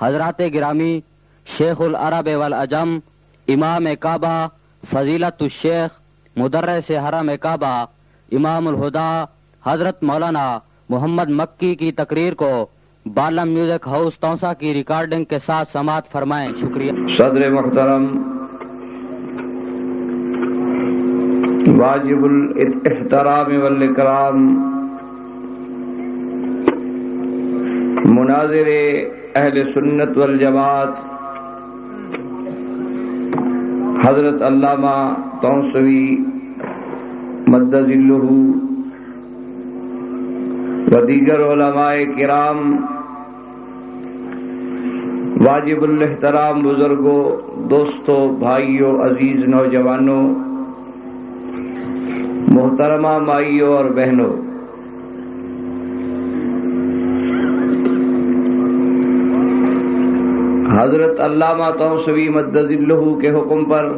حضرات گرامی شیخ العرب والعجم امام کعبہ فضیلت الشیخ مدرس حرم کعبہ امام الہدا حضرت مولانا محمد مکی کی تقریر کو بالم میوزک ہاؤس تونسا کی ریکارڈنگ کے ساتھ سماعت فرمائیں. شکریہ. صدر محترم واجب الاحترام والاکرام مناظر اہل سنت والجماعت حضرت علامہ تونسوی مد ظلہ و دیگر علماء کرام، واجب الاحترام بزرگوں، دوستوں، بھائیوں، عزیز نوجوانوں، محترمہ مائیوں اور بہنوں، حضرت علامہ تونسوی مد ظلہ کے حکم پر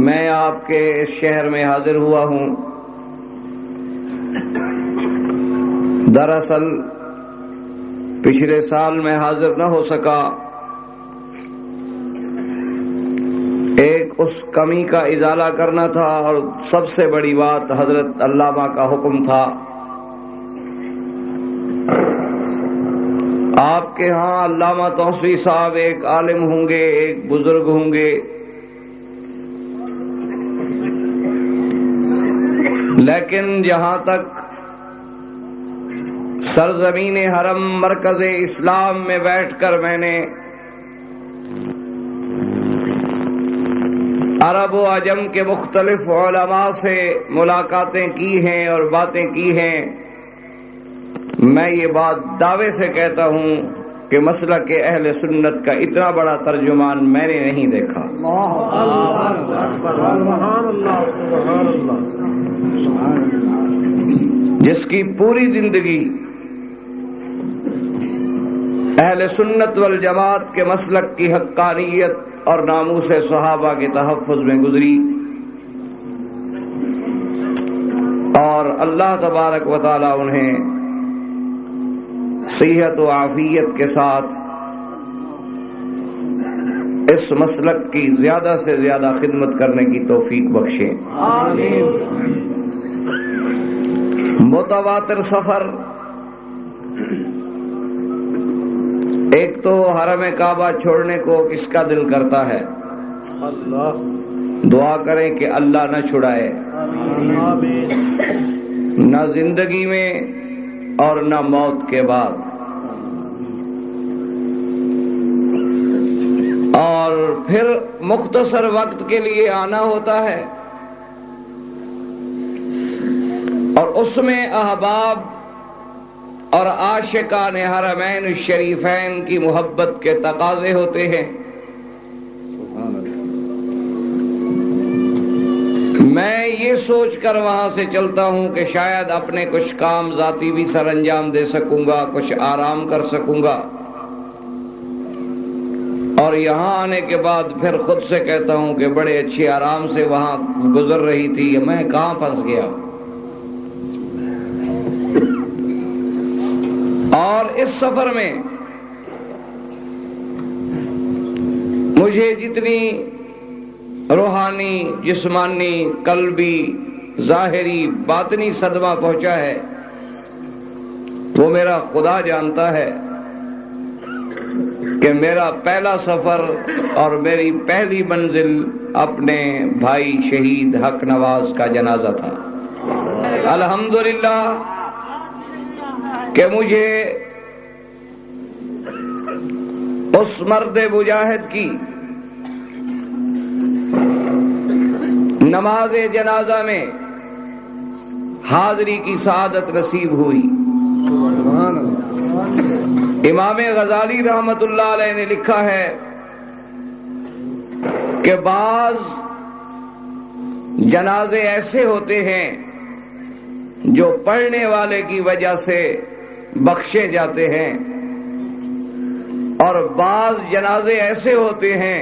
میں آپ کے شہر میں حاضر ہوا ہوں. دراصل پچھلے سال میں حاضر نہ ہو سکا. ایک اس کمی کا ازالہ کرنا تھا اور سب سے بڑی بات حضرت علامہ کا حکم تھا. آپ کے ہاں علامہ تونسوی صاحب ایک عالم ہوں گے، ایک بزرگ ہوں گے، لیکن جہاں تک سرزمین حرم مرکز اسلام میں بیٹھ کر میں نے عرب و عجم کے مختلف علماء سے ملاقاتیں کی ہیں اور باتیں کی ہیں، میں یہ بات دعوے سے کہتا ہوں کہ مسلک اہل سنت کا اتنا بڑا ترجمان میں نے نہیں دیکھا. جس کی پوری زندگی اہل سنت والجماعت کے مسلک کی حقانیت اور ناموس صحابہ کے تحفظ میں گزری، اور اللہ تبارک و تعالی انہیں صحت و عافیت کے ساتھ اس مسلک کی زیادہ سے زیادہ خدمت کرنے کی توفیق بخشے. آمین. متواتر سفر، ایک تو حرم کعبہ چھوڑنے کو کس کا دل کرتا ہے؟ دعا کریں کہ اللہ نہ چھڑائے، نہ زندگی میں اور نہ موت کے بعد. اور پھر مختصر وقت کے لیے آنا ہوتا ہے، اور اس میں احباب اور عاشقان حرمین الشریفین کی محبت کے تقاضے ہوتے ہیں. میں یہ سوچ کر وہاں سے چلتا ہوں کہ شاید اپنے کچھ کام ذاتی بھی سر انجام دے سکوں گا، کچھ آرام کر سکوں گا، اور یہاں آنے کے بعد پھر خود سے کہتا ہوں کہ بڑے اچھے آرام سے وہاں گزر رہی تھی، میں کہاں پھنس گیا. اور اس سفر میں مجھے جتنی روحانی، جسمانی، قلبی، ظاہری، باطنی صدمہ پہنچا ہے وہ میرا خدا جانتا ہے کہ میرا پہلا سفر اور میری پہلی منزل اپنے بھائی شہید حق نواز کا جنازہ تھا. الحمدللہ کہ مجھے اس مرد مجاہد کی نماز جنازہ میں حاضری کی سعادت نصیب ہوئی. امام غزالی رحمت اللہ علیہ نے لکھا ہے کہ بعض جنازے ایسے ہوتے ہیں جو پڑھنے والے کی وجہ سے بخشے جاتے ہیں، اور بعض جنازے ایسے ہوتے ہیں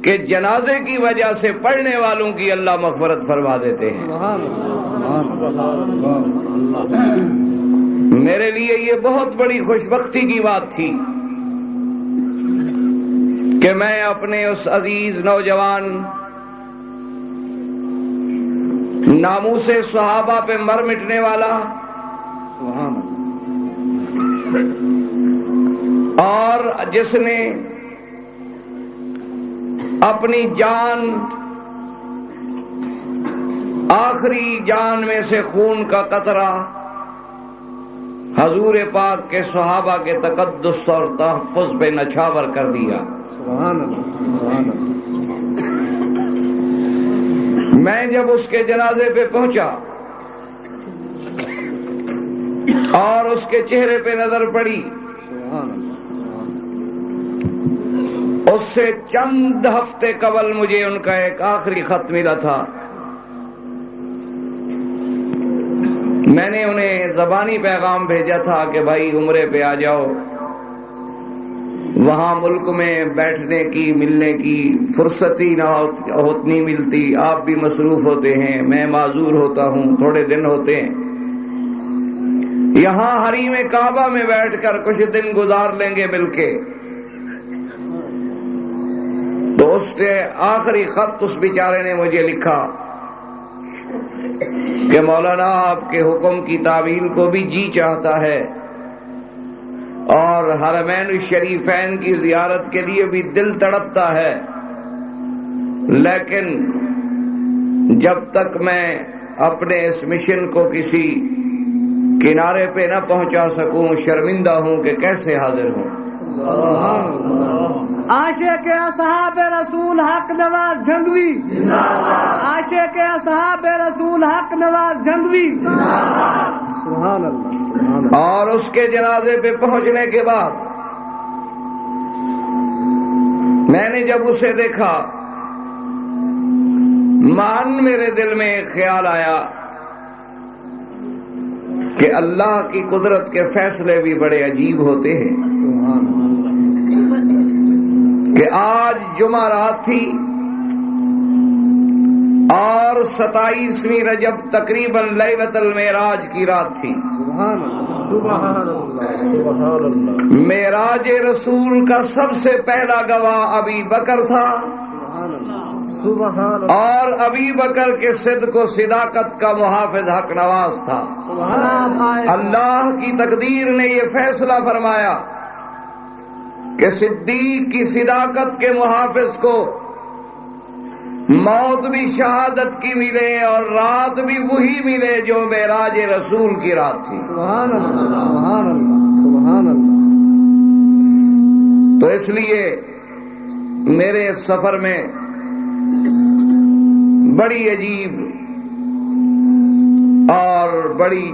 کہ جنازے کی وجہ سے پڑھنے والوں کی اللہ مغفرت فرما دیتے ہیں. میرے لیے یہ بہت بڑی خوش بختی کی بات تھی کہ میں اپنے اس عزیز نوجوان ناموس صحابہ پہ مر مٹنے والا اور جس نے اپنی جان آخری جان میں سے خون کا قطرہ حضور پاک کے صحابہ کے تقدس اور تحفظ پہ نچھاور کر دیا. سبحان اللہ سبحان اللہ. میں جب اس کے جنازے پہ پہنچا اور اس کے چہرے پہ نظر پڑی، اس سے چند ہفتے قبل مجھے ان کا ایک آخری خط ملا تھا. میں نے انہیں زبانی پیغام بھیجا تھا کہ بھائی عمرے پہ آ جاؤ، وہاں ملک میں بیٹھنے کی ملنے کی فرصت ہی نہیں ملتی، آپ بھی مصروف ہوتے ہیں، میں معذور ہوتا ہوں، تھوڑے دن ہوتے ہیں، یہاں حریم کعبہ میں بیٹھ کر کچھ دن گزار لیں گے مل کے. تو اس نے آخری خط اس بیچارے نے مجھے لکھا کہ مولانا آپ کے حکم کی تعمیل کو بھی جی چاہتا ہے اور حرمین الشریفین کی زیارت کے لیے بھی دل تڑپتا ہے، لیکن جب تک میں اپنے اس مشن کو کسی کنارے پہ نہ پہنچا سکوں شرمندہ ہوں کہ کیسے حاضر ہوں. عاشق اصحاب رسول حق نواز جھنگوی، عاشق اصحاب رسول حق نواز جھنگوی. سبحان اللہ. اور اس کے جنازے پہ پہنچنے کے بعد میں نے جب اسے دیکھا، میرے دل میں ایک خیال آیا کہ اللہ کی قدرت کے فیصلے بھی بڑے عجیب ہوتے ہیں کہ آج جمعہ رات تھی اور 27ویں رجب تقریباً لیلۃ المعراج کی رات تھی. معراج رسول کا سب سے پہلا گواہ ابی بکر تھا اور ابی بکر کے صدق و صداقت کا محافظ حق نواز تھا. اللہ کی تقدیر نے یہ فیصلہ فرمایا کہ صدیق کی صداقت کے محافظ کو موت بھی شہادت کی ملے اور رات بھی وہی ملے جو معراج رسول کی رات تھی. سبحان اللہ سبحان اللہ سبحان اللہ. تو اس لیے میرے اس سفر میں بڑی عجیب اور بڑی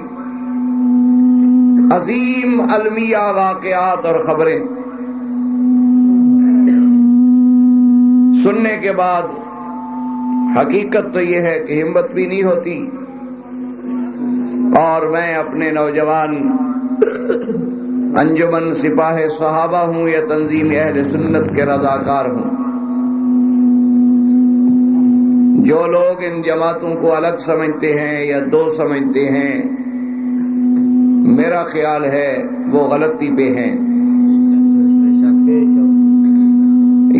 عظیم علمیہ واقعات اور خبریں سننے کے بعد حقیقت تو یہ ہے کہ ہمت بھی نہیں ہوتی، اور میں اپنے نوجوان انجمن سپاہ صحابہ ہوں یا تنظیم اہل سنت کے رضاکار ہوں. جو لوگ ان جماعتوں کو الگ سمجھتے ہیں یا دو سمجھتے ہیں، میرا خیال ہے وہ غلطی پہ ہیں.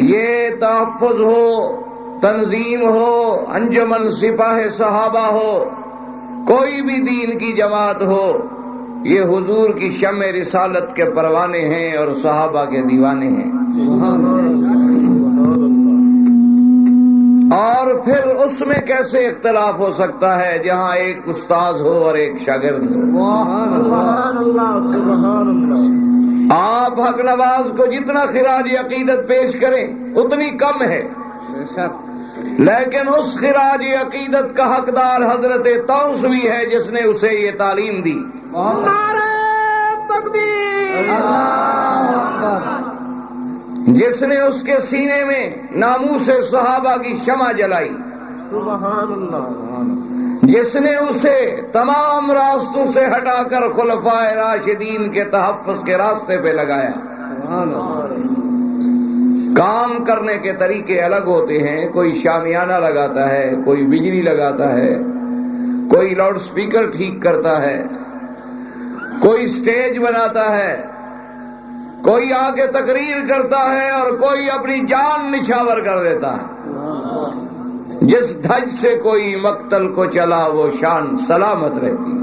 یہ تحفظ ہو، تنظیم ہو، انجمن سپاہ صحابہ ہو، کوئی بھی دین کی جماعت ہو، یہ حضور کی شمع رسالت کے پروانے ہیں اور صحابہ کے دیوانے ہیں. اور پھر اس میں کیسے اختلاف ہو سکتا ہے جہاں ایک استاد ہو اور ایک شاگرد ہو. آپ حق نواز کو جتنا خراج عقیدت پیش کریں اتنی کم ہے، لیکن اس خراج عقیدت کا حقدار حضرت طوسوی ہے جس نے اسے یہ تعلیم دی. جس نے اس کے سینے میں ناموس صحابہ کی شمع جلائی، جس نے اسے تمام راستوں سے ہٹا کر خلفائے راشدین کے تحفظ کے راستے پہ لگایا. کام کرنے کے طریقے الگ ہوتے ہیں، کوئی شامیانہ لگاتا ہے، کوئی بجلی لگاتا ہے، کوئی لاؤڈ سپیکر ٹھیک کرتا ہے، کوئی سٹیج بناتا ہے، کوئی آ کے تقریر کرتا ہے اور کوئی اپنی جان نچھاور کر دیتا ہے۔ جس دھج سے کوئی مقتل کو چلا وہ شان سلامت رہتی ہے۔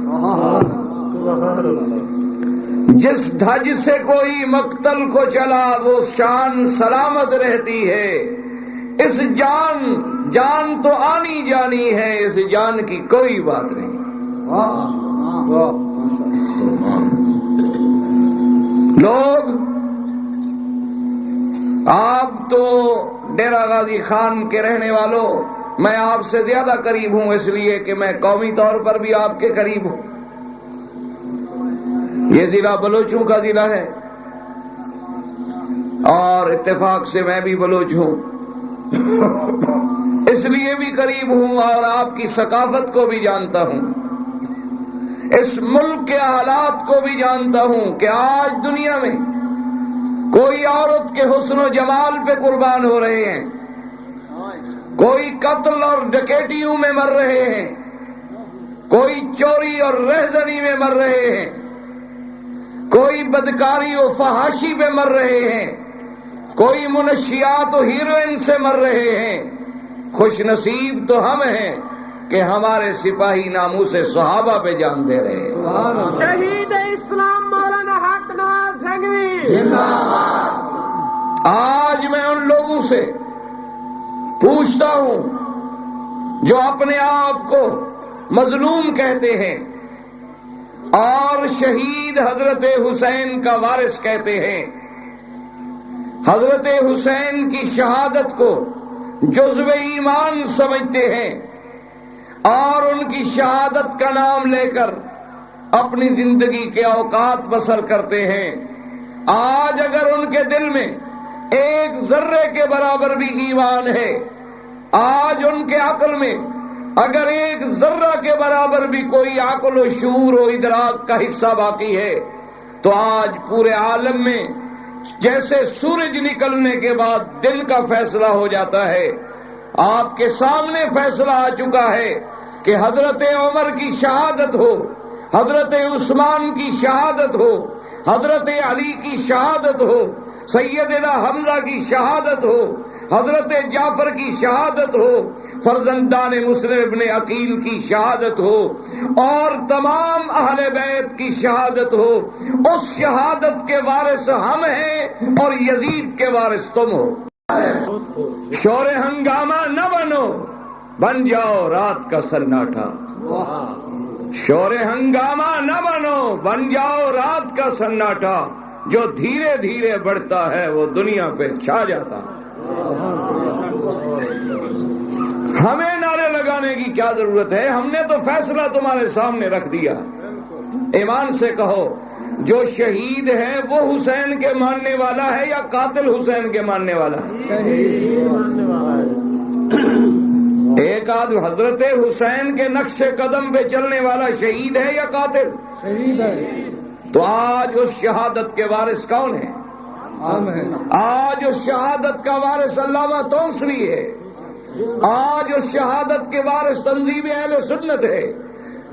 جس دھج سے کوئی مقتل کو چلا وہ شان سلامت رہتی ہے۔ اس جان تو آنی جانی ہے، اس جان کی کوئی بات نہیں۔ لوگ آپ تو ڈیرہ غازی خان کے رہنے والوں، میں آپ سے زیادہ قریب ہوں اس لیے کہ میں قومی طور پر بھی آپ کے قریب ہوں۔ یہ ضلع بلوچوں کا ضلع ہے اور اتفاق سے میں بھی بلوچ ہوں، اس لیے بھی قریب ہوں اور آپ کی ثقافت کو بھی جانتا ہوں، اس ملک کے حالات کو بھی جانتا ہوں کہ آج دنیا میں کوئی عورت کے حسن و جمال پہ قربان ہو رہے ہیں، کوئی قتل اور ڈکیتیوں میں مر رہے ہیں، کوئی چوری اور رہزنی میں مر رہے ہیں، کوئی بدکاری و فحاشی پہ مر رہے ہیں، کوئی منشیات و ہیروئن سے مر رہے ہیں۔ خوش نصیب تو ہم ہیں کہ ہمارے سپاہی ناموس صحابہ پہ جان دے رہے ہیں۔ شہید اسلام مولانا حق نواز جھنگوی آج میں ان لوگوں سے پوچھتا ہوں جو اپنے آپ کو مظلوم کہتے ہیں اور شہید حضرت حسین کا وارث کہتے ہیں، حضرت حسین کی شہادت کو جزو ایمان سمجھتے ہیں اور ان کی شہادت کا نام لے کر اپنی زندگی کے اوقات بسر کرتے ہیں۔ آج اگر ان کے دل میں ایک ذرے کے برابر بھی ایمان ہے، آج ان کے عقل میں اگر ایک ذرہ کے برابر بھی کوئی عقل و شعور و ادراک کا حصہ باقی ہے، تو آج پورے عالم میں جیسے سورج نکلنے کے بعد دن کا فیصلہ ہو جاتا ہے، آپ کے سامنے فیصلہ آ چکا ہے کہ حضرت عمر کی شہادت ہو، حضرت عثمان کی شہادت ہو، حضرت علی کی شہادت ہو، سیدنا حمزہ کی شہادت ہو، حضرت جعفر کی شہادت ہو، فرزندان مسلم ابن عقیل کی شہادت ہو اور تمام اہل بیت کی شہادت ہو، اس شہادت کے وارث ہم ہیں اور یزید کے وارث تم ہو۔ شور ہنگامہ نہ بنو، بن جاؤ رات کا سناٹا۔ شور ہنگامہ نہ بنو، بن جاؤ رات کا سناٹا۔ جو دھیرے دھیرے بڑھتا ہے وہ دنیا پہ چھا جاتا۔ ہمیں نعرے لگانے کی کیا ضرورت ہے؟ ہم نے تو فیصلہ تمہارے سامنے رکھ دیا۔ ایمان سے کہو، جو شہید ہے وہ حسین کے ماننے والا ہے یا قاتل حسین کے ماننے والا ہے؟ ایک آدمی حضرت حسین کے نقش قدم پہ چلنے والا شہید ہے یا قاتل؟ شہید ہے۔ تو آج اس شہادت کے وارث کون ہے؟ آج اس شہادت کا وارث علامہ تونسوی ہے، آج اس شہادت کے وارث تنظیم اہل سنت ہے،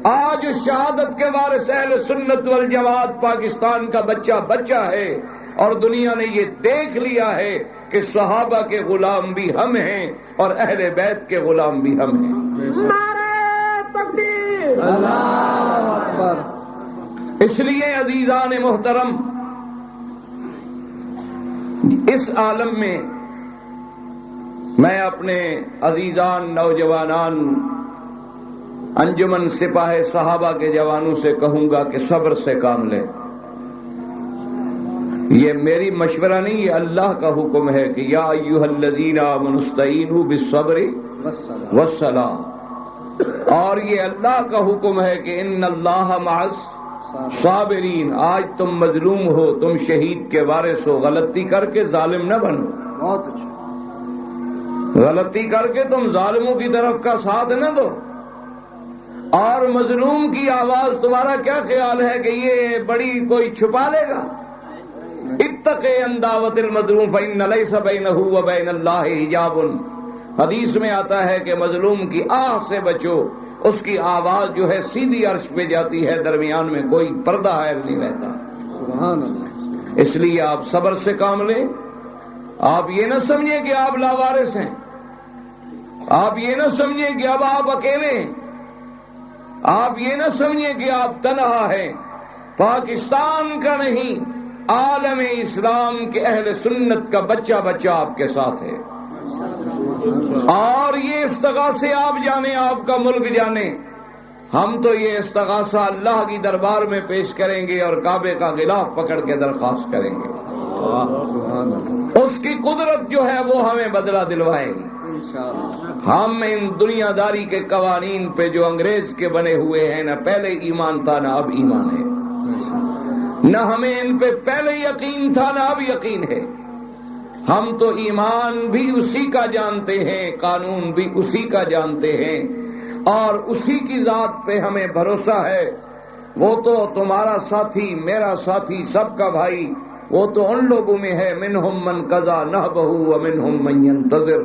آج اس شہادت کے وارث اہل سنت والجماعت پاکستان کا بچہ ہے، اور دنیا نے یہ دیکھ لیا ہے کہ صحابہ کے غلام بھی ہم ہیں اور اہل بیت کے غلام بھی ہم ہیں۔ نعرہ تکبیر، اللہ اکبر۔ اس لیے عزیزان محترم، اس عالم میں میں اپنے عزیزان نوجوانان انجمن سپاہ صحابہ کے جوانوں سے کہوں گا کہ صبر سے کام لیں۔ یہ میری مشورہ نہیں، یہ اللہ کا حکم ہے کہ یا ایھا الذین آمنوا استعینوا بالصبر والصلاۃ، اور یہ اللہ کا حکم ہے کہ ان اللہ مع الصابرین۔ آج تم مظلوم ہو، تم شہید کے وارث ہو، غلطی کر کے ظالم نہ بنو۔ بہت اچھا۔ غلطی کر کے تم ظالموں کی طرف کا ساتھ نہ دو، اور مظلوم کی آواز تمہارا کیا خیال ہے کہ یہ بڑی کوئی چھپا لے گا؟ اتقِ ان دعوت المظلوم فإن ليس بينه وبين الله حجاب۔ حدیث میں آتا ہے کہ مظلوم کی آہ سے بچو، اس کی آواز جو ہے سیدھی عرش پہ جاتی ہے، درمیان میں کوئی پردہ حائل نہیں رہتا۔ سبحان اللہ۔ اس لیے آپ صبر سے کام لیں۔ آپ یہ نہ سمجھیں کہ آپ لاوارث ہیں، آپ یہ نہ سمجھیں کہ اب آپ اکیلے ہیں، آپ یہ نہ سمجھیں کہ آپ تنہا ہیں۔ پاکستان کا نہیں، عالم اسلام کے اہل سنت کا بچہ بچہ آپ کے ساتھ ہے، اور یہ استغاثے آپ جانے، آپ کا ملک جانے۔ ہم تو یہ استغاثہ اللہ کی دربار میں پیش کریں گے اور کعبے کا غلاف پکڑ کے درخواست کریں گے، اس کی قدرت جو ہے وہ ہمیں بدلہ دلوائے گی۔ ہم ان دنیا داری کے قوانین پہ جو انگریز کے بنے ہوئے ہیں، نہ پہلے ایمان تھا نہ اب ایمان ہے، نہ ہمیں ان پہ پہلے یقین تھا نہ اب یقین ہے۔ ہم تو ایمان بھی اسی کا جانتے ہیں، قانون بھی اسی کا جانتے ہیں، اور اسی کی ذات پہ ہمیں بھروسہ ہے۔ وہ تو تمہارا ساتھی، میرا ساتھی، سب کا بھائی، وہ تو ان لوگوں میں ہے، منہم من قضا نحبہ ومنہم من ینتظر۔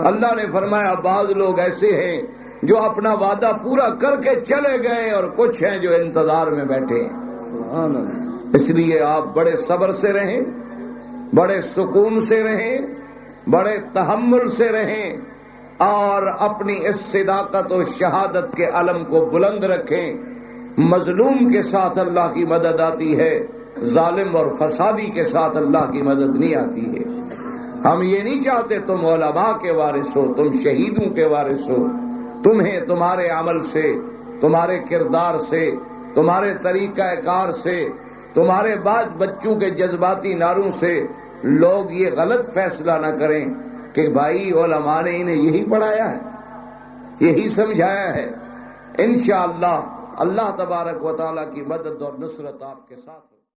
اللہ نے فرمایا بعض لوگ ایسے ہیں جو اپنا وعدہ پورا کر کے چلے گئے، اور کچھ ہیں جو انتظار میں بیٹھے ہیں۔ اس لیے آپ بڑے صبر سے رہیں، بڑے سکون سے رہیں، بڑے تحمل سے رہیں، اور اپنی اس صداقت و شہادت کے علم کو بلند رکھیں۔ مظلوم کے ساتھ اللہ کی مدد آتی ہے، ظالم اور فسادی کے ساتھ اللہ کی مدد نہیں آتی ہے۔ ہم یہ نہیں چاہتے تم علماء کے وارث ہو، تم شہیدوں کے وارث ہو۔ تمہیں تمہارے عمل سے، تمہارے کردار سے، تمہارے طریقہ کار سے، تمہارے بعض بچوں کے جذباتی نعروں سے لوگ یہ غلط فیصلہ نہ کریں کہ بھائی علماء نے انہیں یہی پڑھایا ہے، یہی سمجھایا ہے۔ انشاءاللہ اللہ تبارک و تعالیٰ کی مدد اور نصرت آپ کے ساتھ ہو۔